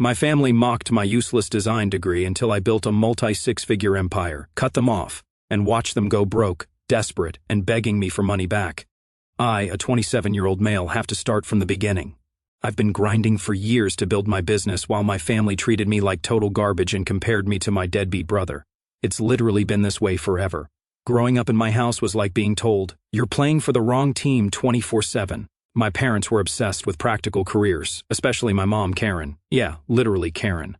My family mocked my useless design degree until I built a multi-six-figure empire, cut them off, and watched them go broke, desperate, and begging me for money back. I, a 27-year-old male, have to start from the beginning. I've been grinding for years to build my business while my family treated me like total garbage and compared me to my deadbeat brother. It's literally been this way forever. Growing up in my house was like being told, "You're playing for the wrong team 24/7. My parents were obsessed with practical careers, especially my mom, Karen. Yeah, literally Karen.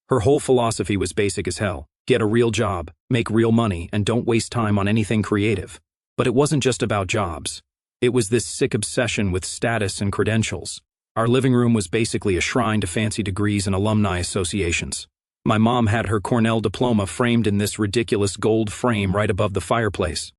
Her whole philosophy was basic as hell. Get a real job, make real money, and don't waste time on anything creative. But it wasn't just about jobs. It was this sick obsession with status and credentials. Our living room was basically a shrine to fancy degrees and alumni associations. My mom had her Cornell diploma framed in this ridiculous gold frame right above the fireplace.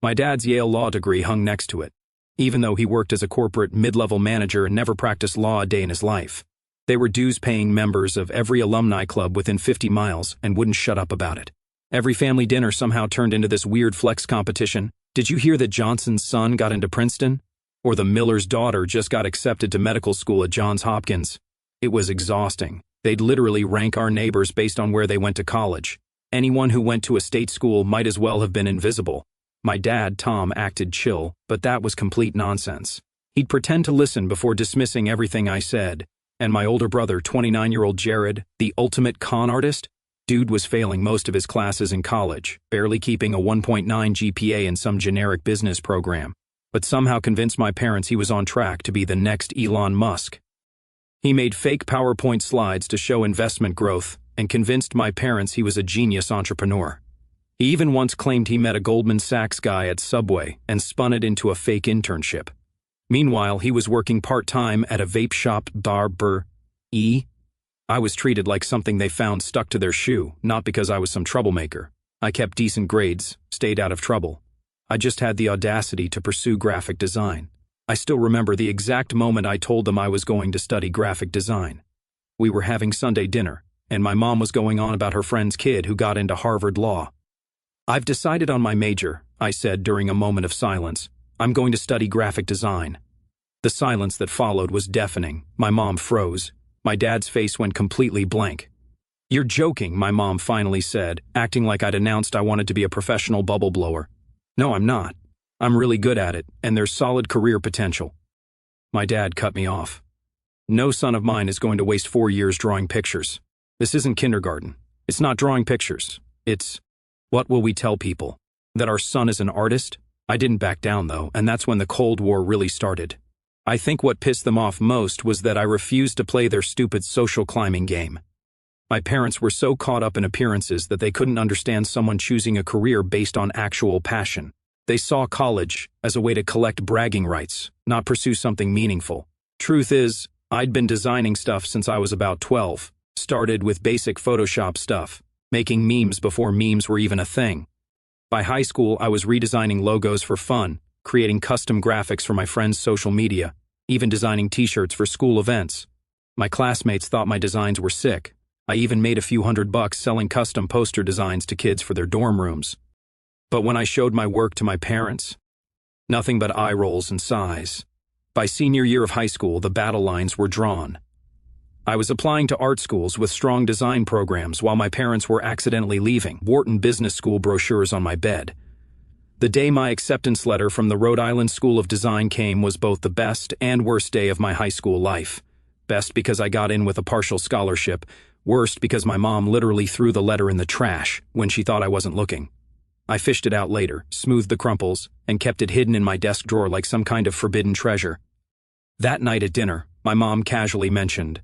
My dad's Yale law degree hung next to it, even though he worked as a corporate mid-level manager and never practiced law a day in his life. They were dues-paying members of every alumni club within 50 miles and wouldn't shut up about it. Every family dinner somehow turned into this weird flex competition. Did you hear that Johnson's son got into Princeton? Or the Miller's daughter just got accepted to medical school at Johns Hopkins? It was exhausting. They'd literally rank our neighbors based on where they went to college. Anyone who went to a state school might as well have been invisible. My dad, Tom, acted chill, but that was complete nonsense. He'd pretend to listen before dismissing everything I said. And my older brother, 29-year-old Jared, the ultimate con artist? Dude was failing most of his classes in college, barely keeping a 1.9 GPA in some generic business program, but somehow convinced my parents he was on track to be the next Elon Musk. He made fake PowerPoint slides to show investment growth and convinced my parents he was a genius entrepreneur. He even once claimed he met a Goldman Sachs guy at Subway and spun it into a fake internship. Meanwhile, he was working part-time at a vape shop I was treated like something they found stuck to their shoe, not because I was some troublemaker. I kept decent grades, stayed out of trouble. I just had the audacity to pursue graphic design. I still remember the exact moment I told them I was going to study graphic design. We were having Sunday dinner, and my mom was going on about her friend's kid who got into Harvard Law. "I've decided on my major," I said during a moment of silence. "I'm going to study graphic design." The silence that followed was deafening. My mom froze. My dad's face went completely blank. "You're joking," my mom finally said, acting like I'd announced I wanted to be a professional bubble blower. "No, I'm not. I'm really good at it, and there's solid career potential." My dad cut me off. "No son of mine is going to waste 4 years drawing pictures. This isn't kindergarten. It's not drawing pictures. It's, what will we tell people? That our son is an artist?" I didn't back down, though, and that's when the Cold War really started. I think what pissed them off most was that I refused to play their stupid social climbing game. My parents were so caught up in appearances that they couldn't understand someone choosing a career based on actual passion. They saw college as a way to collect bragging rights, not pursue something meaningful. Truth is, I'd been designing stuff since I was about 12, started with basic Photoshop stuff, making memes before memes were even a thing. By high school, I was redesigning logos for fun, creating custom graphics for my friends' social media, even designing t-shirts for school events. My classmates thought my designs were sick. I even made a few $100 selling custom poster designs to kids for their dorm rooms. But when I showed my work to my parents, nothing but eye rolls and sighs. By senior year of high school, the battle lines were drawn. I was applying to art schools with strong design programs while my parents were accidentally leaving Wharton Business School brochures on my bed. The day my acceptance letter from the Rhode Island School of Design came was both the best and worst day of my high school life. Best because I got in with a partial scholarship, worst because my mom literally threw the letter in the trash when she thought I wasn't looking. I fished it out later, smoothed the crumples, and kept it hidden in my desk drawer like some kind of forbidden treasure. That night at dinner, my mom casually mentioned,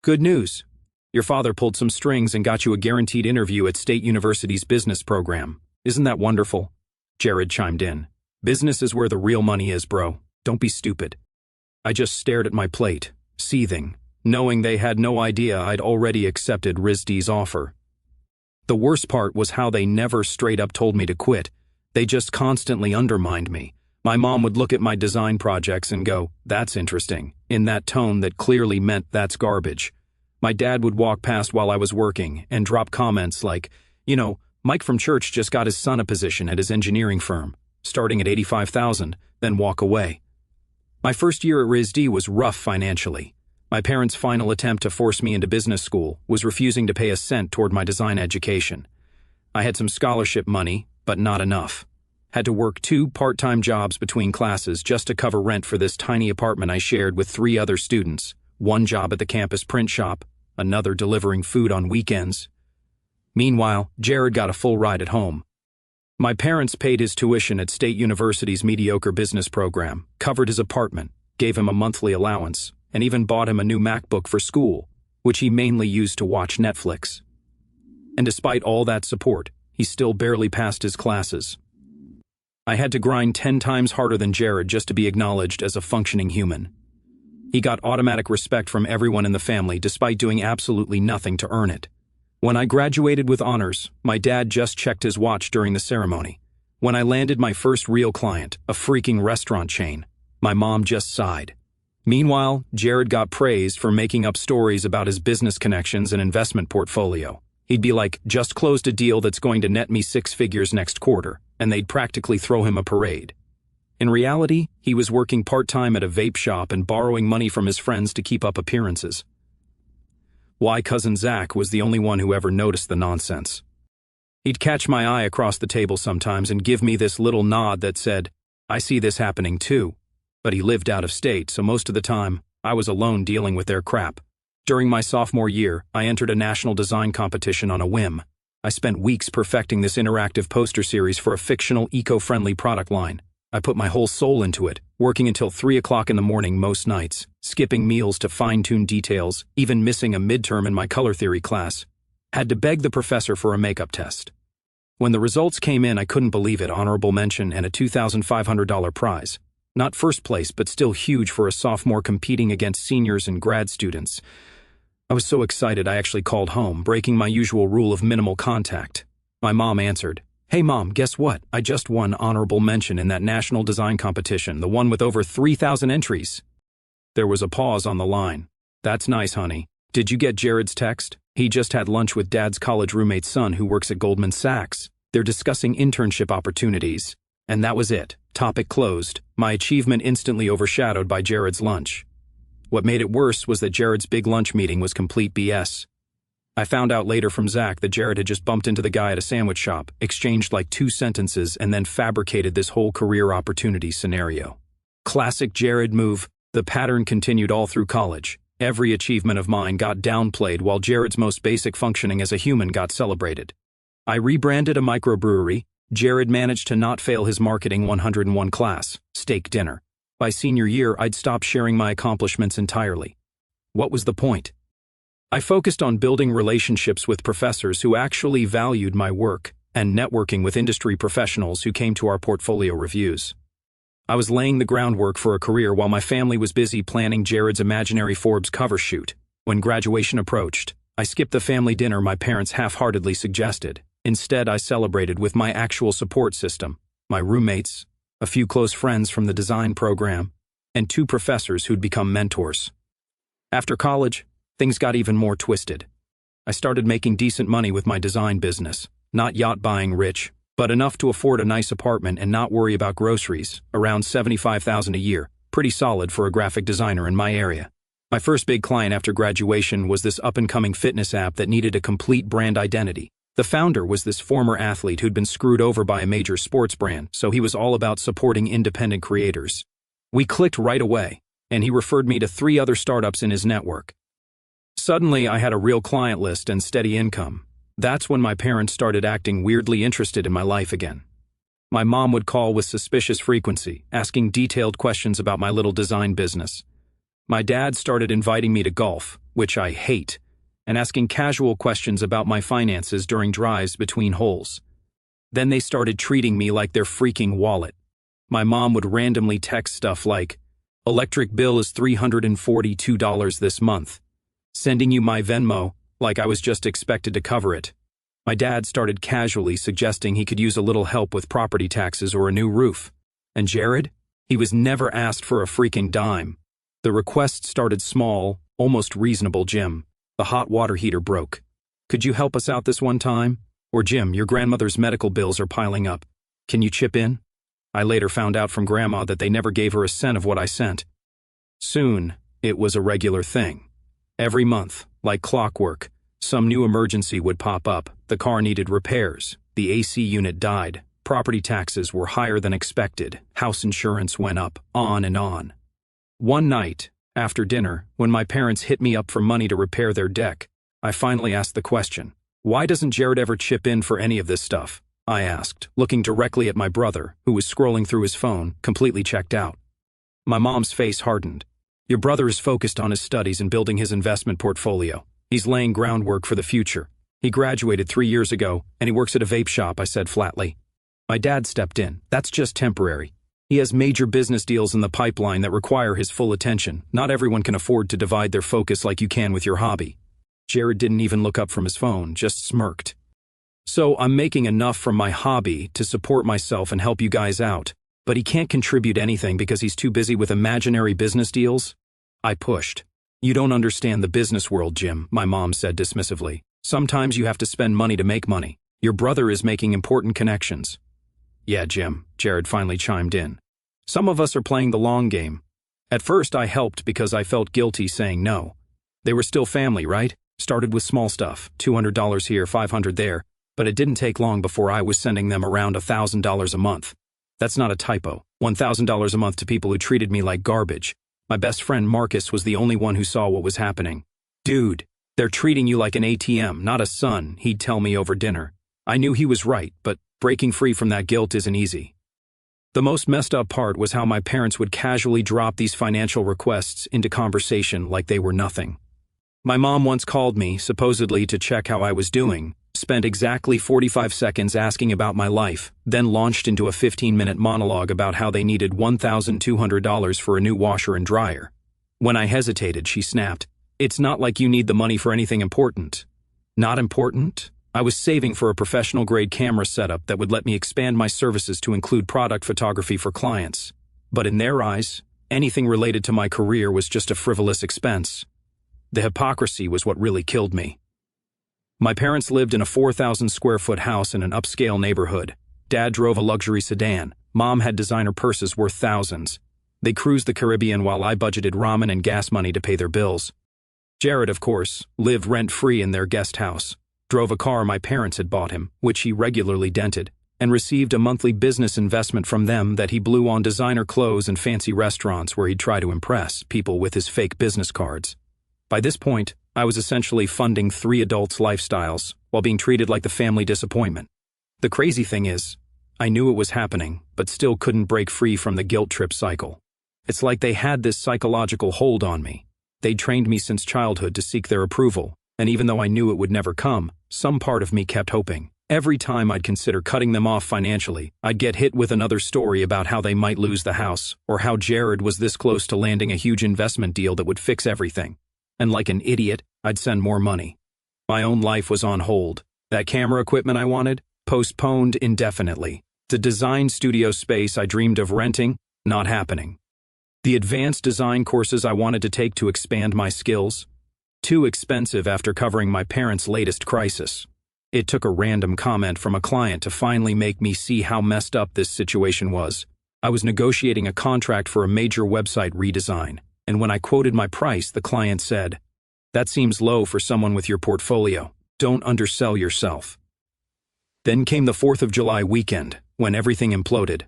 "Good news. Your father pulled some strings and got you a guaranteed interview at State University's business program. Isn't that wonderful?" Jared chimed in. "Business is where the real money is, bro. Don't be stupid." I just stared at my plate, seething, knowing they had no idea I'd already accepted RISD's offer. The worst part was how they never straight up told me to quit. They just constantly undermined me. My mom would look at my design projects and go, "That's interesting," in that tone that clearly meant that's garbage. My dad would walk past while I was working and drop comments like, "Mike from church just got his son a position at his engineering firm, starting at $85,000, then walk away." My first year at RISD was rough financially. My parents' final attempt to force me into business school was refusing to pay a cent toward my design education. I had some scholarship money, but not enough. Had to work 2 part-time jobs between classes just to cover rent for this tiny apartment I shared with 3 other students, one job at the campus print shop, another delivering food on weekends. Meanwhile, Jared got a full ride at home. My parents paid his tuition at State University's mediocre business program, covered his apartment, gave him a monthly allowance, and even bought him a new MacBook for school, which he mainly used to watch Netflix. And despite all that support, he still barely passed his classes. I had to grind 10 times harder than Jared just to be acknowledged as a functioning human. He got automatic respect from everyone in the family despite doing absolutely nothing to earn it. When I graduated with honors, my dad just checked his watch during the ceremony. When I landed my first real client, a freaking restaurant chain, my mom just sighed. Meanwhile, Jared got praised for making up stories about his business connections and investment portfolio. He'd be like, just closed a deal that's going to net me 6 figures next quarter, and they'd practically throw him a parade. In reality, he was working part-time at a vape shop and borrowing money from his friends to keep up appearances. Why Cousin Zach was the only one who ever noticed the nonsense. He'd catch my eye across the table sometimes and give me this little nod that said, I see this happening too. But he lived out of state, so most of the time, I was alone dealing with their crap. During my sophomore year, I entered a national design competition on a whim. I spent weeks perfecting this interactive poster series for a fictional, eco-friendly product line. I put my whole soul into it, working until 3 o'clock in the morning most nights, skipping meals to fine-tune details, even missing a midterm in my color theory class. Had to beg the professor for a makeup test. When the results came in, I couldn't believe it. Honorable mention and a $2,500 prize. Not first place, but still huge for a sophomore competing against seniors and grad students. I was so excited I actually called home, breaking my usual rule of minimal contact. My mom answered, Hey Mom, guess what? I just won honorable mention in that national design competition, the one with over 3,000 entries. There was a pause on the line. That's nice, honey. Did you get Jared's text? He just had lunch with Dad's college roommate's son who works at Goldman Sachs. They're discussing internship opportunities. And that was it. Topic closed. My achievement instantly overshadowed by Jared's lunch. What made it worse was that Jared's big lunch meeting was complete BS. I found out later from Zach that Jared had just bumped into the guy at a sandwich shop, exchanged like 2 sentences, and then fabricated this whole career opportunity scenario. Classic Jared move. The pattern continued all through college. Every achievement of mine got downplayed while Jared's most basic functioning as a human got celebrated. I rebranded a microbrewery. Jared managed to not fail his marketing 101 class, steak dinner. By senior year, I'd stopped sharing my accomplishments entirely. What was the point? I focused on building relationships with professors who actually valued my work and networking with industry professionals who came to our portfolio reviews. I was laying the groundwork for a career while my family was busy planning Jared's imaginary Forbes cover shoot. When graduation approached, I skipped the family dinner my parents half-heartedly suggested. Instead, I celebrated with my actual support system, my roommates, a few close friends from the design program, and 2 professors who'd become mentors. After college, things got even more twisted. I started making decent money with my design business, not yacht-buying rich, but enough to afford a nice apartment and not worry about groceries, around $75,000 a year, pretty solid for a graphic designer in my area. My first big client after graduation was this up-and-coming fitness app that needed a complete brand identity. The founder was this former athlete who'd been screwed over by a major sports brand, so he was all about supporting independent creators. We clicked right away, and he referred me to 3 other startups in his network. Suddenly, I had a real client list and steady income. That's when my parents started acting weirdly interested in my life again. My mom would call with suspicious frequency, asking detailed questions about my little design business. My dad started inviting me to golf, which I hate, and asking casual questions about my finances during drives between holes. Then they started treating me like their freaking wallet. My mom would randomly text stuff like, "Electric bill is $342 this month. Sending you my Venmo," like I was just expected to cover it. My dad started casually suggesting he could use a little help with property taxes or a new roof. And Jared? He was never asked for a freaking dime. The request started small, almost reasonable. "Jim, the hot water heater broke. Could you help us out this one time?" Or, "Jim, your grandmother's medical bills are piling up. Can you chip in?" I later found out from Grandma that they never gave her a cent of what I sent. Soon, It was a regular thing. Every month, like clockwork, some new emergency would pop up. The car needed repairs, the AC unit died, property taxes were higher than expected, house insurance went up, on and on. One night, after dinner, when my parents hit me up for money to repair their deck, I finally asked the question, "Why doesn't Jared ever chip in for any of this stuff?" I asked, looking directly at my brother, who was scrolling through his phone, completely checked out. My mom's face hardened. "Your brother is focused on his studies and building his investment portfolio. He's laying groundwork for the future. He graduated 3 years ago, and he works at a vape shop," I said flatly. My dad stepped in. "That's just temporary. He has major business deals in the pipeline that require his full attention. Not everyone can afford to divide their focus like you can with your hobby." Jared didn't even look up from his phone, just smirked. "So I'm making enough from my hobby to support myself and help you guys out, but he can't contribute anything because he's too busy with imaginary business deals?" I pushed. "You don't understand the business world, Jim," my mom said dismissively. "Sometimes you have to spend money to make money. Your brother is making important connections." "Yeah, Jim," Jared finally chimed in. "Some of us are playing the long game." At first I helped because I felt guilty saying no. They were still family, right? Started with small stuff, $200 here, $500 there, but it didn't take long before I was sending them around $1,000 a month. That's not a typo. $1,000 a month to people who treated me like garbage. My best friend Marcus was the only one who saw what was happening. "Dude, they're treating you like an ATM, not a son," he'd tell me over dinner. I knew he was right, but breaking free from that guilt isn't easy. The most messed up part was how my parents would casually drop these financial requests into conversation like they were nothing. My mom once called me, supposedly to check how I was doing, spent exactly 45 seconds asking about my life, then launched into a 15-minute monologue about how they needed $1,200 for a new washer and dryer. When I hesitated, she snapped, "It's not like you need the money for anything important." Not important? I was saving for a professional-grade camera setup that would let me expand my services to include product photography for clients. But in their eyes, anything related to my career was just a frivolous expense. The hypocrisy was what really killed me. My parents lived in a 4,000-square-foot house in an upscale neighborhood. Dad drove a luxury sedan. Mom had designer purses worth thousands. They cruised the Caribbean while I budgeted ramen and gas money to pay their bills. Jared, of course, lived rent-free in their guest house, drove a car my parents had bought him, which he regularly dented, and received a monthly business investment from them that he blew on designer clothes and fancy restaurants where he'd try to impress people with his fake business cards. By this point, I was essentially funding 3 adults' lifestyles while being treated like the family disappointment. The crazy thing is, I knew it was happening, but still couldn't break free from the guilt trip cycle. It's like they had this psychological hold on me. They'd trained me since childhood to seek their approval, and even though I knew it would never come, some part of me kept hoping. Every time I'd consider cutting them off financially, I'd get hit with another story about how they might lose the house, or how Jared was this close to landing a huge investment deal that would fix everything. And like an idiot, I'd send more money. My own life was on hold. That camera equipment I wanted, postponed indefinitely. The design studio space I dreamed of renting, not happening. The advanced design courses I wanted to take to expand my skills, too expensive after covering my parents' latest crisis. It took a random comment from a client to finally make me see how messed up this situation was. I was negotiating a contract for a major website redesign, and when I quoted my price, the client said, "That seems low for someone with your portfolio. Don't undersell yourself." Then came the 4th of July weekend, when everything imploded.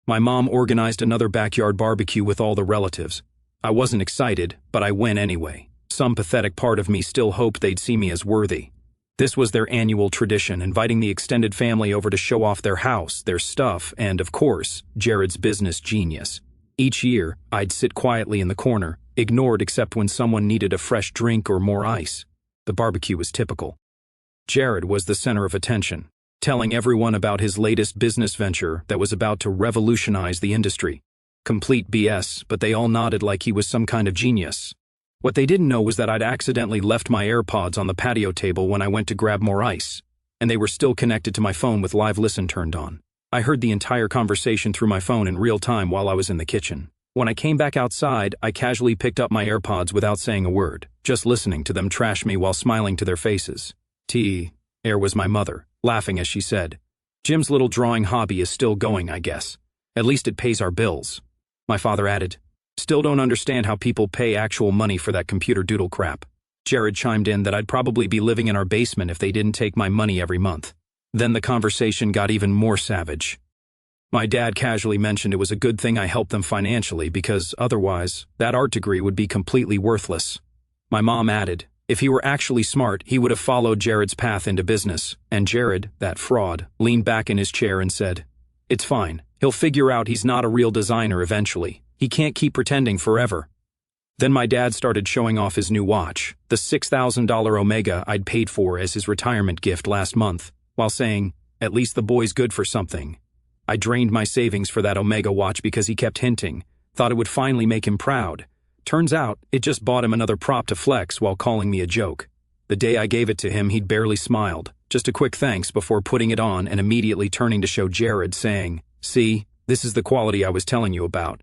My mom organized another backyard barbecue with all the relatives. I wasn't excited, but I went anyway. Some pathetic part of me still hoped they'd see me as worthy. This was their annual tradition, inviting the extended family over to show off their house, their stuff, and, of course, Jared's business genius. Each year, I'd sit quietly in the corner, ignored except when someone needed a fresh drink or more ice. The barbecue was typical. Jared was the center of attention, telling everyone about his latest business venture that was about to revolutionize the industry. Complete BS, but they all nodded like he was some kind of genius. What they didn't know was that I'd accidentally left my AirPods on the patio table when I went to grab more ice, and they were still connected to my phone with Live Listen turned on. I heard the entire conversation through my phone in real time while I was in the kitchen. When I came back outside, I casually picked up my AirPods without saying a word, just listening to them trash me while smiling to their faces. Air was my mother, laughing as she said, "Jim's little drawing hobby is still going, I guess. At least it pays our bills." My father added, Still don't understand how people pay actual money for that computer doodle crap. Jared chimed in that I'd probably be living in our basement if they didn't take my money every month. Then the conversation got even more savage. My dad casually mentioned it was a good thing I helped them financially because otherwise, that art degree would be completely worthless. My mom added, if he were actually smart, he would have followed Jared's path into business, and Jared, that fraud, leaned back in his chair and said, it's fine. He'll figure out he's not a real designer eventually. He can't keep pretending forever. Then my dad started showing off his new watch, the $6,000 Omega I'd paid for as his retirement gift last month, while saying, at least the boy's good for something. I drained my savings for that Omega watch because he kept hinting, thought it would finally make him proud. Turns out, it just bought him another prop to flex while calling me a joke. The day I gave it to him, he'd barely smiled, just a quick thanks before putting it on and immediately turning to show Jared, saying, see, this is the quality I was telling you about.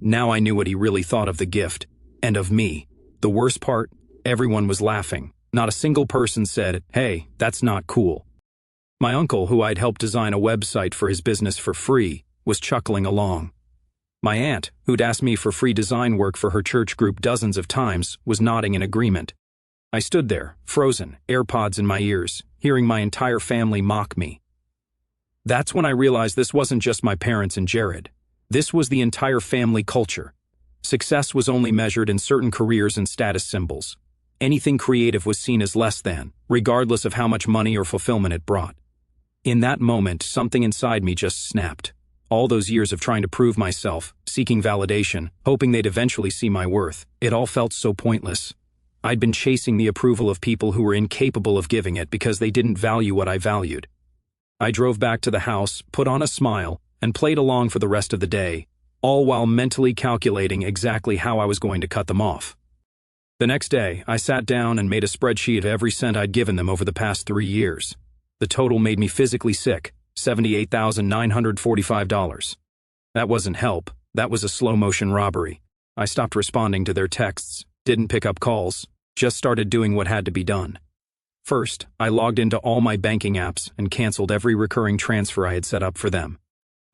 Now I knew what he really thought of the gift, and of me. The worst part, everyone was laughing. Not a single person said, hey, that's not cool. My uncle, who I'd helped design a website for his business for free, was chuckling along. My aunt, who'd asked me for free design work for her church group dozens of times, was nodding in agreement. I stood there, frozen, AirPods in my ears, hearing my entire family mock me. That's when I realized this wasn't just my parents and Jared. This was the entire family culture. Success was only measured in certain careers and status symbols. Anything creative was seen as less than, regardless of how much money or fulfillment it brought. In that moment, something inside me just snapped. All those years of trying to prove myself, seeking validation, hoping they'd eventually see my worth, it all felt so pointless. I'd been chasing the approval of people who were incapable of giving it because they didn't value what I valued. I drove back to the house, put on a smile, and played along for the rest of the day, all while mentally calculating exactly how I was going to cut them off. The next day, I sat down and made a spreadsheet of every cent I'd given them over the past 3 years. The total made me physically sick, $78,945. That wasn't help, that was a slow-motion robbery. I stopped responding to their texts, didn't pick up calls, just started doing what had to be done. First, I logged into all my banking apps and canceled every recurring transfer I had set up for them.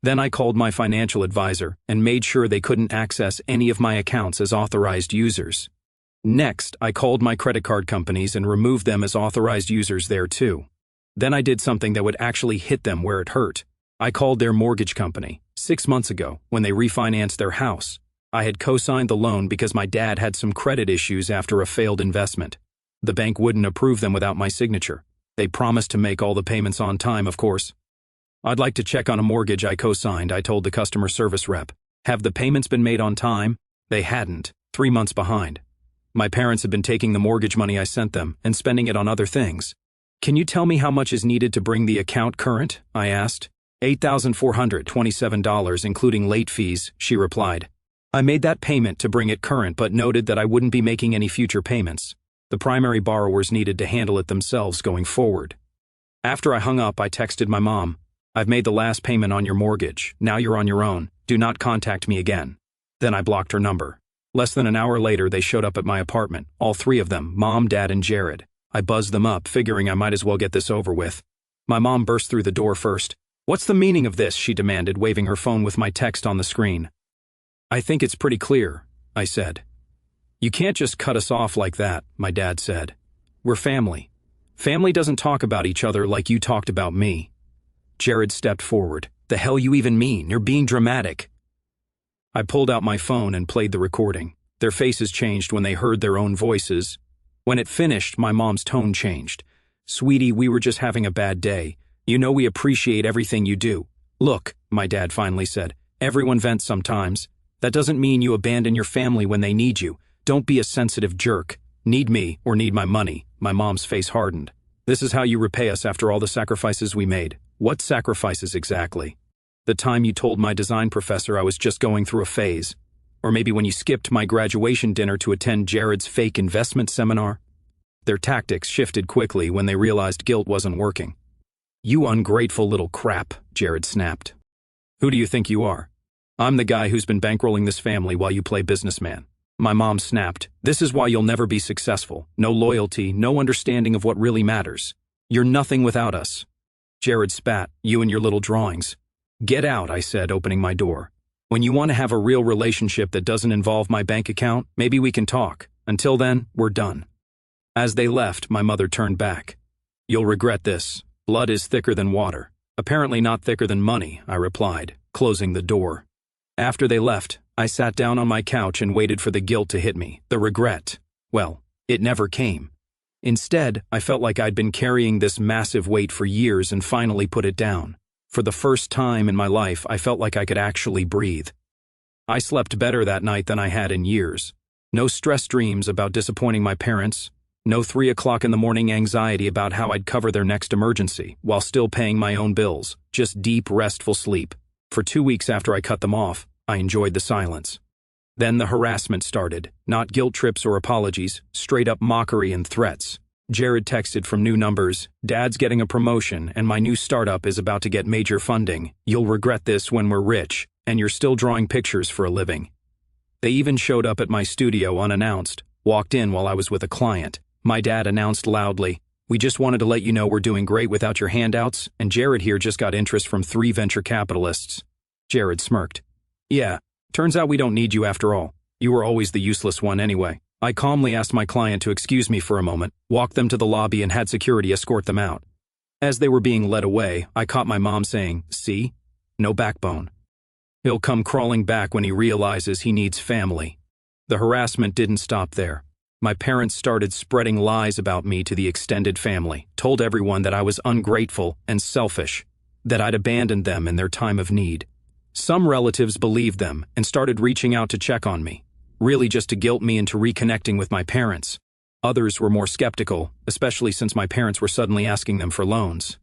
Then I called my financial advisor and made sure they couldn't access any of my accounts as authorized users. Next, I called my credit card companies and removed them as authorized users there too. Then I did something that would actually hit them where it hurt. I called their mortgage company. 6 months ago, when they refinanced their house, I had co-signed the loan because my dad had some credit issues after a failed investment. The bank wouldn't approve them without my signature. They promised to make all the payments on time, of course. I'd like to check on a mortgage I co-signed, I told the customer service rep. Have the payments been made on time? They hadn't, 3 months behind. My parents had been taking the mortgage money I sent them and spending it on other things. Can you tell me how much is needed to bring the account current? I asked. $8,427, including late fees, she replied. I made that payment to bring it current but noted that I wouldn't be making any future payments. The primary borrowers needed to handle it themselves going forward. After I hung up, I texted my mom. I've made the last payment on your mortgage. Now you're on your own. Do not contact me again. Then I blocked her number. Less than an hour later, they showed up at my apartment, all 3 of them, Mom, Dad, and Jared. I buzzed them up, figuring I might as well get this over with. My mom burst through the door first. What's the meaning of this? She demanded, waving her phone with my text on the screen. I think it's pretty clear, I said. You can't just cut us off like that, my dad said. We're family. Family doesn't talk about each other like you talked about me. Jared stepped forward. The hell you even mean? You're being dramatic. I pulled out my phone and played the recording. Their faces changed when they heard their own voices. When it finished, my mom's tone changed. Sweetie, we were just having a bad day. You know we appreciate everything you do. Look, my dad finally said, everyone vents sometimes. That doesn't mean you abandon your family when they need you. Don't be a sensitive jerk. Need me or need my money. My mom's face hardened. This is how you repay us after all the sacrifices we made. What sacrifices exactly? The time you told my design professor I was just going through a phase. Or maybe when you skipped my graduation dinner to attend Jared's fake investment seminar? Their tactics shifted quickly when they realized guilt wasn't working. You ungrateful little crap, Jared snapped. Who do you think you are? I'm the guy who's been bankrolling this family while you play businessman. My mom snapped. This is why you'll never be successful. No loyalty, no understanding of what really matters. You're nothing without us. Jared spat. You and your little drawings. Get out, I said, opening my door. When you want to have a real relationship that doesn't involve my bank account, maybe we can talk. Until then, we're done. As they left, my mother turned back. You'll regret this. Blood is thicker than water. Apparently not thicker than money, I replied, closing the door. After they left, I sat down on my couch and waited for the guilt to hit me, the regret. Well, it never came. Instead, I felt like I'd been carrying this massive weight for years and finally put it down. For the first time in my life, I felt like I could actually breathe. I slept better that night than I had in years. No stress dreams about disappointing my parents. No 3 o'clock in the morning anxiety about how I'd cover their next emergency while still paying my own bills. Just deep, restful sleep. For 2 weeks after I cut them off, I enjoyed the silence. Then the harassment started. Not guilt trips or apologies, straight up mockery and threats. Jared texted from new numbers, Dad's getting a promotion and my new startup is about to get major funding. You'll regret this when we're rich, and you're still drawing pictures for a living. They even showed up at my studio unannounced, walked in while I was with a client. My dad announced loudly, we just wanted to let you know we're doing great without your handouts, and Jared here just got interest from 3 venture capitalists. Jared smirked. Yeah, turns out we don't need you after all. You were always the useless one anyway. I calmly asked my client to excuse me for a moment, walked them to the lobby and had security escort them out. As they were being led away, I caught my mom saying, see? No backbone. He'll come crawling back when he realizes he needs family. The harassment didn't stop there. My parents started spreading lies about me to the extended family, told everyone that I was ungrateful and selfish, that I'd abandoned them in their time of need. Some relatives believed them and started reaching out to check on me, really just to guilt me into reconnecting with my parents. Others were more skeptical, especially since my parents were suddenly asking them for loans.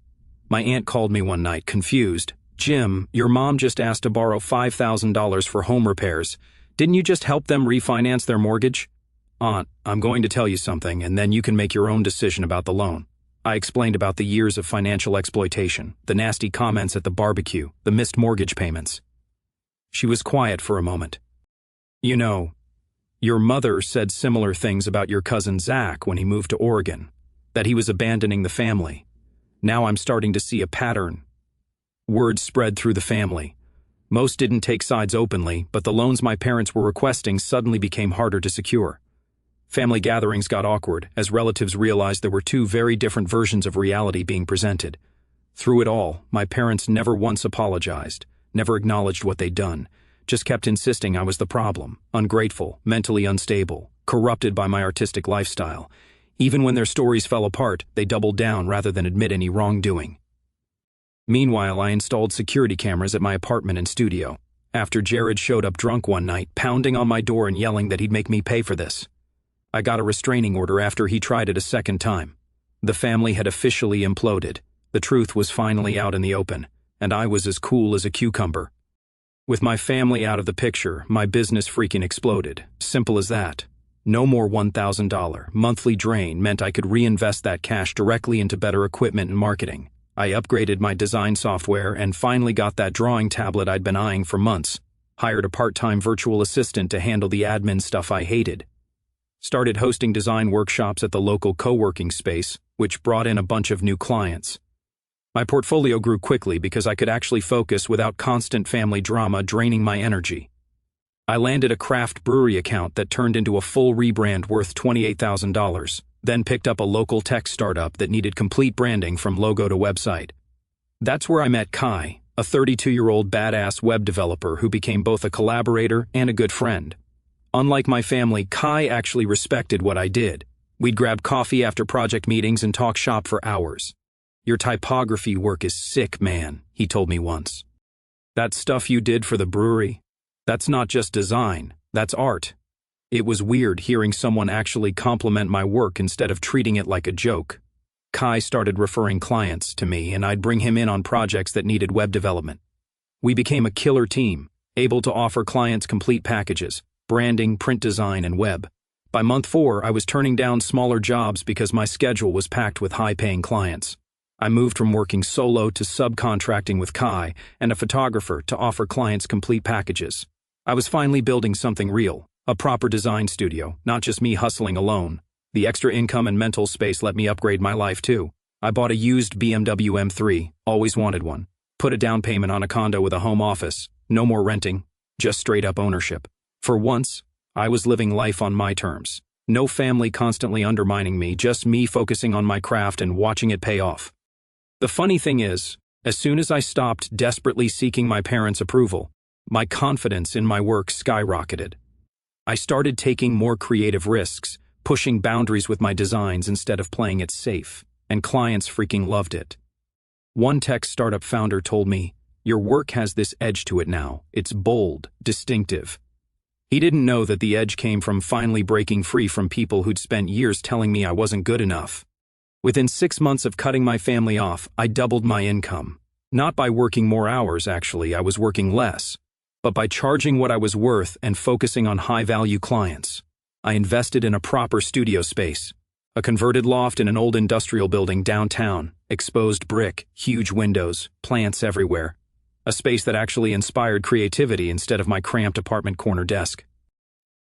My aunt called me one night, confused. Jim, your mom just asked to borrow $5,000 for home repairs. Didn't you just help them refinance their mortgage? Aunt, I'm going to tell you something, and then you can make your own decision about the loan. I explained about the years of financial exploitation, the nasty comments at the barbecue, the missed mortgage payments. She was quiet for a moment. You know, your mother said similar things about your cousin Zach when he moved to Oregon, that he was abandoning the family. Now I'm starting to see a pattern. Word spread through the family. Most didn't take sides openly, but the loans my parents were requesting suddenly became harder to secure. Family gatherings got awkward as relatives realized there were 2 very different versions of reality being presented. Through it all, my parents never once apologized, never acknowledged what they'd done, just kept insisting I was the problem, ungrateful, mentally unstable, corrupted by my artistic lifestyle. Even when their stories fell apart, they doubled down rather than admit any wrongdoing. Meanwhile, I installed security cameras at my apartment and studio. After Jared showed up drunk one night, pounding on my door and yelling that he'd make me pay for this. I got a restraining order after he tried it a second time. The family had officially imploded. The truth was finally out in the open, and I was as cool as a cucumber. With my family out of the picture, my business freaking exploded. Simple as that. No more $1,000 monthly drain meant I could reinvest that cash directly into better equipment and marketing. I upgraded my design software and finally got that drawing tablet I'd been eyeing for months. Hired a part-time virtual assistant to handle the admin stuff I hated. Started hosting design workshops at the local co-working space, which brought in a bunch of new clients. My portfolio grew quickly because I could actually focus without constant family drama draining my energy. I landed a craft brewery account that turned into a full rebrand worth $28,000, then picked up a local tech startup that needed complete branding from logo to website. That's where I met Kai, a 32-year-old badass web developer who became both a collaborator and a good friend. Unlike my family, Kai actually respected what I did. We'd grab coffee after project meetings and talk shop for hours. Your typography work is sick, man, he told me once. That stuff you did for the brewery? That's not just design, that's art. It was weird hearing someone actually compliment my work instead of treating it like a joke. Kai started referring clients to me, and I'd bring him in on projects that needed web development. We became a killer team, able to offer clients complete packages, branding, print design, and web. By month 4, I was turning down smaller jobs because my schedule was packed with high-paying clients. I moved from working solo to subcontracting with Kai and a photographer to offer clients complete packages. I was finally building something real, a proper design studio, not just me hustling alone. The extra income and mental space let me upgrade my life too. I bought a used BMW M3, always wanted one. Put a down payment on a condo with a home office. No more renting. just straight-up ownership. For once, I was living life on my terms. No family constantly undermining me, just me focusing on my craft and watching it pay off. The funny thing is, as soon as I stopped desperately seeking my parents' approval, my confidence in my work skyrocketed. I started taking more creative risks, pushing boundaries with my designs instead of playing it safe, and clients freaking loved it. One tech startup founder told me, "Your work has this edge to it now. It's bold, distinctive." He didn't know that the edge came from finally breaking free from people who'd spent years telling me I wasn't good enough. Within 6 months of cutting my family off, I doubled my income. Not by working more hours, actually, I was working less, but by charging what I was worth and focusing on high-value clients. I invested in a proper studio space, a converted loft in an old industrial building downtown, exposed brick, huge windows, plants everywhere. A space that actually inspired creativity instead of my cramped apartment corner desk.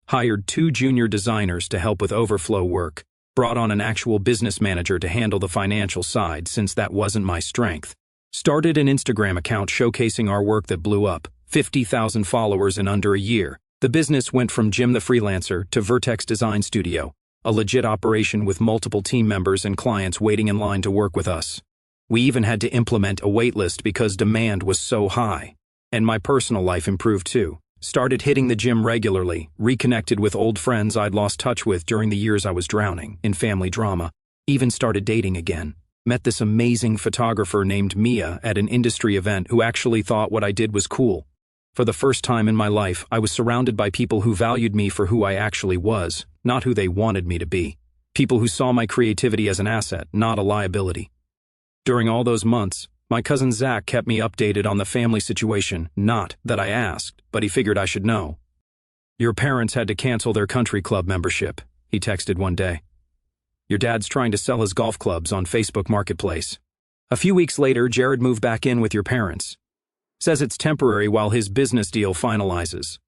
Hired 2 junior designers to help with overflow work, brought on an actual business manager to handle the financial side since that wasn't my strength. Started an Instagram account showcasing our work that blew up, 50,000 followers in under a year. The business went from Jim the Freelancer to Vertex Design Studio, a legit operation with multiple team members and clients waiting in line to work with us. We even had to implement a waitlist because demand was so high. And my personal life improved too. Started hitting the gym regularly, reconnected with old friends I'd lost touch with during the years I was drowning in family drama, even started dating again. Met this amazing photographer named Mia at an industry event who actually thought what I did was cool. For the first time in my life, I was surrounded by people who valued me for who I actually was, not who they wanted me to be. People who saw my creativity as an asset, not a liability. During all those months, my cousin Zach kept me updated on the family situation, not that I asked, but he figured I should know. "Your parents had to cancel their country club membership," he texted one day. "Your dad's trying to sell his golf clubs on Facebook Marketplace." A few weeks later, Jared moved back in with your parents. Says it's temporary while his business deal finalizes.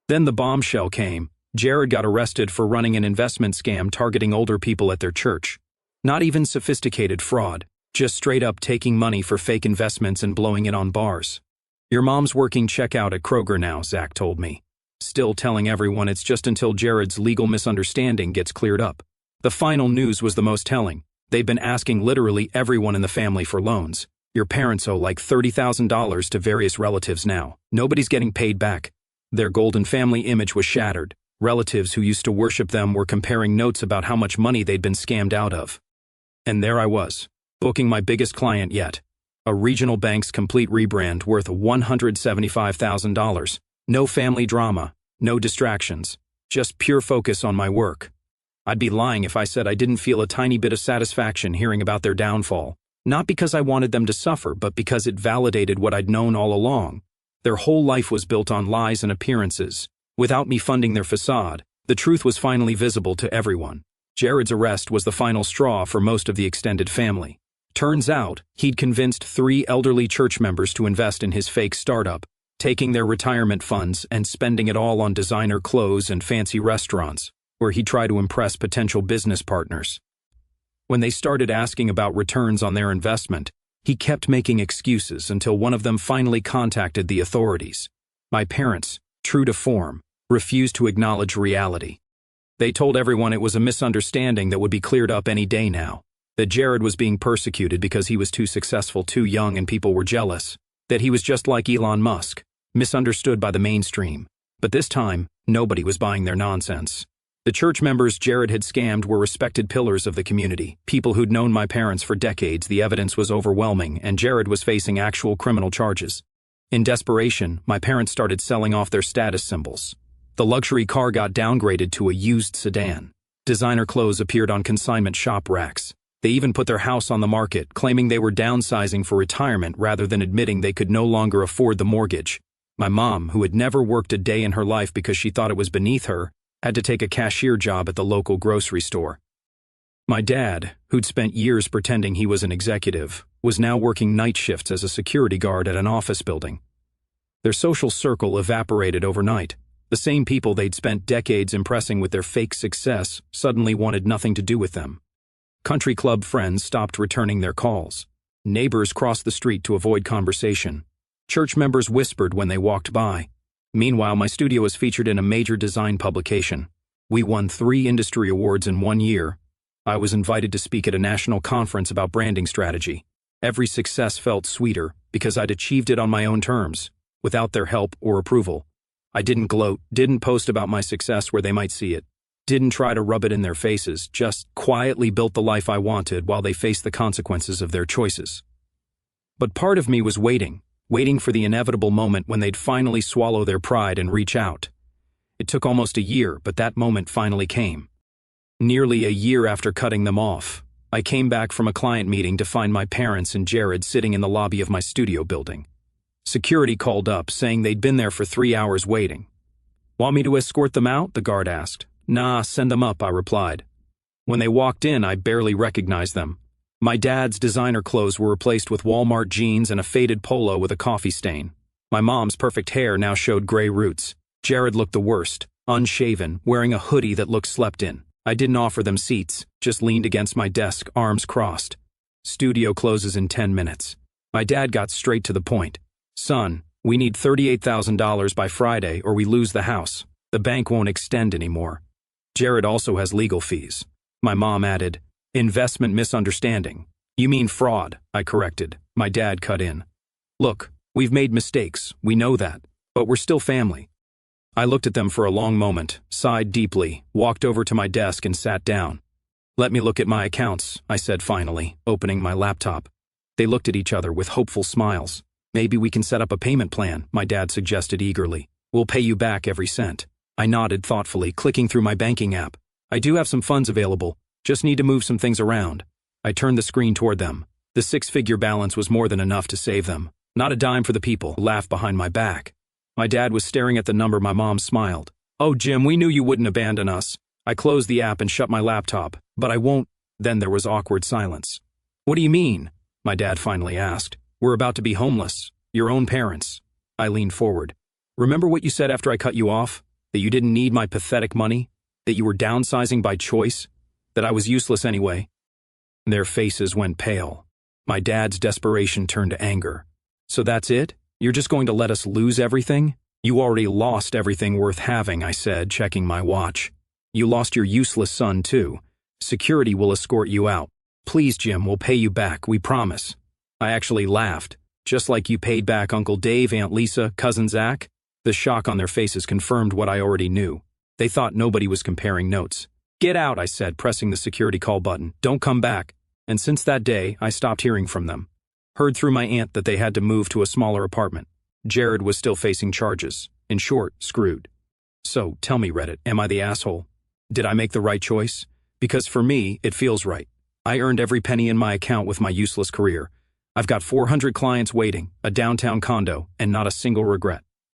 Then the bombshell came. Jared got arrested for running an investment scam targeting older people at their church. Not even sophisticated fraud. Just straight up taking money for fake investments and blowing it on bars. "Your mom's working checkout at Kroger now," Zach told me. Still telling everyone it's just until Jared's legal misunderstanding gets cleared up. The final news was the most telling. They've been asking literally everyone in the family for loans. Your parents owe like $30,000 to various relatives now. Nobody's getting paid back. Their golden family image was shattered. Relatives who used to worship them were comparing notes about how much money they'd been scammed out of. And there I was, booking my biggest client yet. A regional bank's complete rebrand worth $175,000. No family drama, no distractions, just pure focus on my work. I'd be lying if I said I didn't feel a tiny bit of satisfaction hearing about their downfall. Not because I wanted them to suffer, but because it validated what I'd known all along. Their whole life was built on lies and appearances. Without me funding their facade, the truth was finally visible to everyone. Jared's arrest was the final straw for most of the extended family. Turns out, he'd convinced 3 elderly church members to invest in his fake startup, taking their retirement funds and spending it all on designer clothes and fancy restaurants, where he'd try to impress potential business partners. When they started asking about returns on their investment, he kept making excuses until one of them finally contacted the authorities. My parents, true to form, refused to acknowledge reality. They told everyone it was a misunderstanding that would be cleared up any day now, that Jared was being persecuted because he was too successful, too young, and people were jealous, that he was just like Elon Musk, misunderstood by the mainstream. But this time, nobody was buying their nonsense. The church members Jared had scammed were respected pillars of the community, people who'd known my parents for decades. The evidence was overwhelming, and Jared was facing actual criminal charges. In desperation, my parents started selling off their status symbols. The luxury car got downgraded to a used sedan. Designer clothes appeared on consignment shop racks. They even put their house on the market, claiming they were downsizing for retirement rather than admitting they could no longer afford the mortgage. My mom, who had never worked a day in her life because she thought it was beneath her, had to take a cashier job at the local grocery store. My dad, who'd spent years pretending he was an executive, was now working night shifts as a security guard at an office building. Their social circle evaporated overnight. The same people they'd spent decades impressing with their fake success suddenly wanted nothing to do with them. Country club friends stopped returning their calls. Neighbors crossed the street to avoid conversation. Church members whispered when they walked by. Meanwhile, my studio was featured in a major design publication. We won 3 industry awards in 1 year. I was invited to speak at a national conference about branding strategy. Every success felt sweeter because I'd achieved it on my own terms, without their help or approval. I didn't gloat, didn't post about my success where they might see it, didn't try to rub it in their faces, just quietly built the life I wanted while they faced the consequences of their choices. But part of me was waiting for the inevitable moment when they'd finally swallow their pride and reach out. It took almost a year, but that moment finally came. Nearly a year after cutting them off, I came back from a client meeting to find my parents and Jared sitting in the lobby of my studio building. Security called up, saying they'd been there for 3 hours waiting. "Want me to escort them out?" the guard asked. "Nah, send them up," I replied. When they walked in, I barely recognized them. My dad's designer clothes were replaced with Walmart jeans and a faded polo with a coffee stain. My mom's perfect hair now showed gray roots. Jared looked the worst, unshaven, wearing a hoodie that looked slept in. I didn't offer them seats, just leaned against my desk, arms crossed. "Studio closes in 10 minutes. My dad got straight to the point. "Son, we need $38,000 by Friday or we lose the house. The bank won't extend anymore. Jared also has legal fees." My mom added, "Investment misunderstanding." "You mean fraud," I corrected. My dad cut in. "Look, we've made mistakes, we know that, but we're still family." I looked at them for a long moment, sighed deeply, walked over to my desk and sat down. "Let me look at my accounts," I said finally, opening my laptop. They looked at each other with hopeful smiles. "Maybe we can set up a payment plan," my dad suggested eagerly. "We'll pay you back every cent." I nodded thoughtfully, clicking through my banking app. "I do have some funds available, just need to move some things around." I turned the screen toward them. The 6-figure balance was more than enough to save them. Not a dime for the people who laughed behind my back. My dad was staring at the number. My mom smiled. "Oh, Jim, we knew you wouldn't abandon us." I closed the app and shut my laptop. "But I won't." Then there was awkward silence. "What do you mean?" my dad finally asked. "We're about to be homeless. Your own parents." I leaned forward. "Remember what you said after I cut you off? That you didn't need my pathetic money? That you were downsizing by choice? That I was useless anyway?" Their faces went pale. My dad's desperation turned to anger. "So that's it? You're just going to let us lose everything?" "You already lost everything worth having," I said, checking my watch. "You lost your useless son, too. Security will escort you out. Please, Jim, we'll pay you back, we promise." I actually laughed. "Just like you paid back Uncle Dave, Aunt Lisa, Cousin Zach?" The shock on their faces confirmed what I already knew. They thought nobody was comparing notes. "Get out," I said, pressing the security call button. "Don't come back." And since that day, I stopped hearing from them. Heard through my aunt that they had to move to a smaller apartment. Jared was still facing charges. In short, screwed. So, tell me, Reddit, am I the asshole? Did I make the right choice? Because for me, it feels right. I earned every penny in my account with my useless career. I've got 400 clients waiting, a downtown condo, and not a single regret.